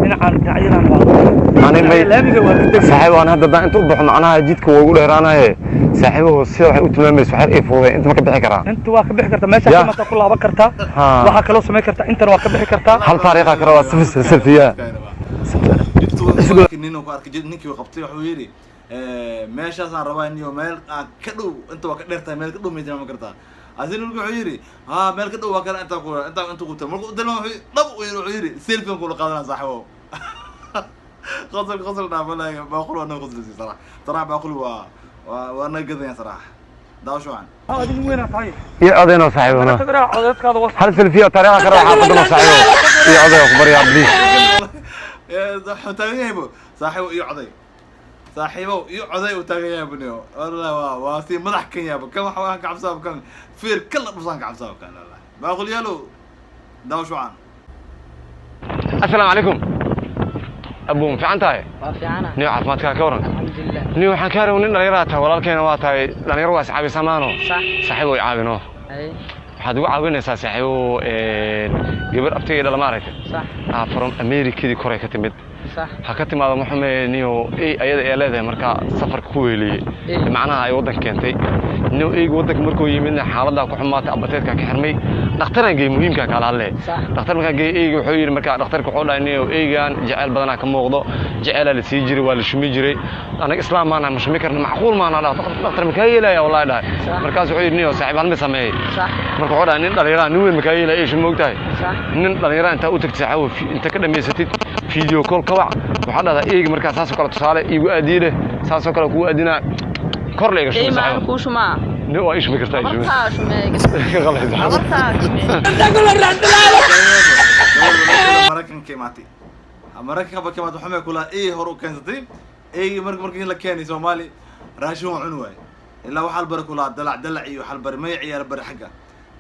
هنا عن تعيين أنا صاحب أنا هذا أنت أطبخ معناها جيتك وأقول أنا صاحبه السير وتمامس وحر إيه فوق أنت ما كبح كرا أنت واقف بحكرتا ماشي ما تقول الله بكرتا وحك لو سمي كرتا أنت واقف بحكرتا هل طريقة كرا سلفية إنه كارك جد نيكي وقبتي وحويري ماشي أصلا ربايني ومال كدو أنت وكدرتها مال كدو ميتنا ما كرتا عايزين نقول حويري مال كدو وكان أنت قلت مال قلت لهم طب وحويري سيلفي نقول قادنا صاحبه غزل نعملها بقول أنا غزل صراحة صراحة بقول وأنا قذية صراحة ده شو عن هذه وين طيب يا أذينا صاحبنا تقرأ عادتك هذا وصل هل سلفية طريقة كرا حافظنا صاحبه يا أذي أخبار يا بليز يا تغيبه صاحبه يعطي صاحبه يعطي وتغيب بنيو والله واسي مدح كنيا كم حواك عبساب كان فير كل بصانك عبساب كان الله بقول يالو ده شو عن السلام عليكم أبو في عنتاي في عنا نيو عفماتك كورن الحمد لله نيو حكاري ونين دليراتها walaalkeena waa tahay dhalinyaro waa saxaabi samaano saaxiibo caawino ay waxaad ugu caawinaysaa saaxiibo gabar abtayda la maaraytay صح from America di Korea ka timid صح ha ka timaado Maxamed niyo ayada ee leedahay marka safarka ku weeliyay macnaha ay wadan keentay niyo eeg wadanka markuu yimidna xaaladda ku xumaatay abateedka ka xirmay dhakhtarka muhiimka kala hadlay dhakhtar marka eeg wuxuu yiri marka dhakhtarka wuxuu dhahay niyo eegan jacayl badan ka muuqdo jacayl la sii jiray waa la shumi jiray anaga islaam maana mushmi karna macquul maana dhakhtar marka yeelaya wallahi dhahay markaas wuxuu yiri niyo saaxiib hal ma sameeyay marka wuxuu dhahay nin dhalinyaro nin weyn marka yeelaya ishu moogtahay nin dhalinyaro inta u tagtay saaxiib inta ka dhameysatid فيديو كول كوع وحنا هذا إيه مركز ساسو كلا تصالة يجوا أديره ساسو كلا كوا أدينا كورليك شو صحيح؟ إيه ما كوش ما نو إيش بكرتاي شو؟ عبرتاش ما غلط عبرتاش مركن كيماتي مركن قبل كيماتي حمي كلها إيه هرو كنزتي إيه مركن لك كاني سومالي راشون عنوي إلا وحال بركولا دلع إيه وحال بر ما يعير بر حقه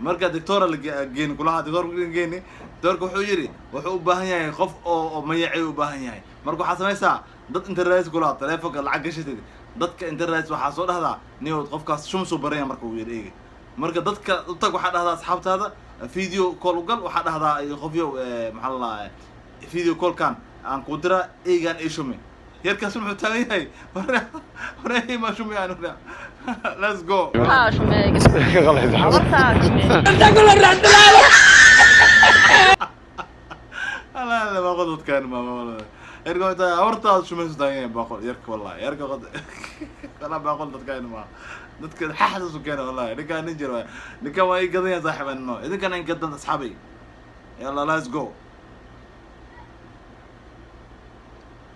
marka doctor la geen kulaha doctor geeni doctor wuxuu yiri wuxuu u baahan yahay qof oo magacay u baahan yahay marka waxa sameeysaa dad internet kulaha telefoonka lacag gashatay dadka internet waxa soo dhahdaa niyo qofkaas shumsu baraya marka uu yiri marka dadka u tag waxa dhahdaa asxaabtaada video call u gal waxa dhahdaa qofyo maxaa la video call kan aan ku dira eegan ay shumay yarkaas wuxuu taagan yahay hore ma shumay aan hore let's go عبرتاش ما غلط عبرتاش لا ما غلط كان ما يرجع انت عبرتاش شو مسداين بقول يرك والله يرك غلط انا بقول كان ما dadka xaxdas u keenay wallahi ninka ninjir waa ninka way gadaya saaxiibano idinka aan gadan asxaabi yalla let's go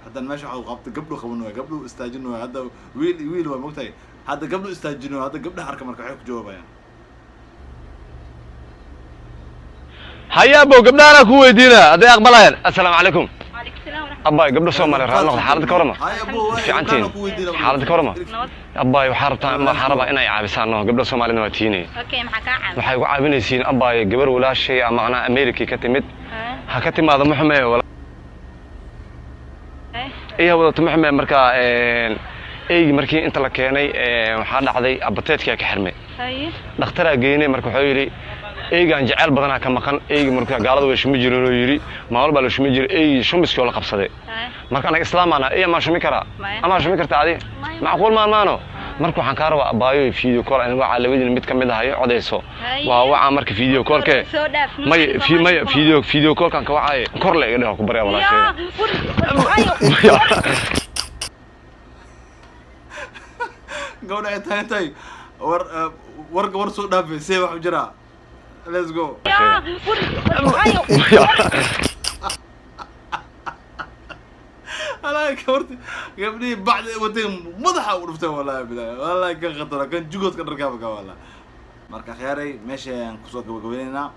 هذا المشي حق قبض قبله خبنوه قبله استاجنوه هذا ويل هو مقتي هذا قبله استاجنوه هذا قبله حركة مركب حيك جوابه يعني هيا أبو قبلنا أنا كوي دينا هذا أقبلين السلام عليكم وعليكم السلام ورحمة أباي قبل سومالي راه حالة كورما هاي أبو في عنتين حالة كورما أباي وحاربتا ما حاربا إنا يعابسانو قبل سومالي نواتيني أوكي محكا عام waxay ugu caawinaysiin abaay gabar walaashay ama ana America ka timid ha ka timaado Maxamed wala iyo wada Maxamed marka eey markii inta la keenay waxa dhacday abateedka ka xirmay dhakhtar geeyay marka wuxuu yiri eegan jacayl badan ka maqan eey marka gaalada way shumi jireen oo yiri ma walba la shumi jiray eey shumiskii la qabsaday marka anaga islaamana eey ma shumi kara ama shumi kartaa adi macquul ma maano marka waxaan ka rabaa abaayo video call aniga waxa labadii mid kamid ah ay codeyso waa waxa marka video call ke may video call kan ka wacay kor la iga dhaho ku bariya walaashay قولنا انتهي ور سوق دافي سي واحد جرا let's go انا كورتي قبلي بعد ودين مضحه ورفته والله كان خطر كان جوجوت كان ركابك والله marka khayray meesha aan ku soo gabagabeynaa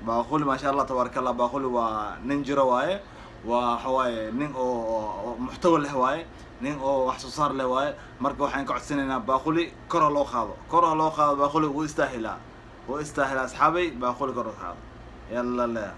baaquli ما شاء الله تبارك الله باقول ونين جرا واي وحواي نين أو محتوى له واي نين أو وحصو صار له واي مركو حين قعد سننا باقولي كرة لو خاض باقولي ويستاهل أصحابي باقولي كرة خاض يلا لا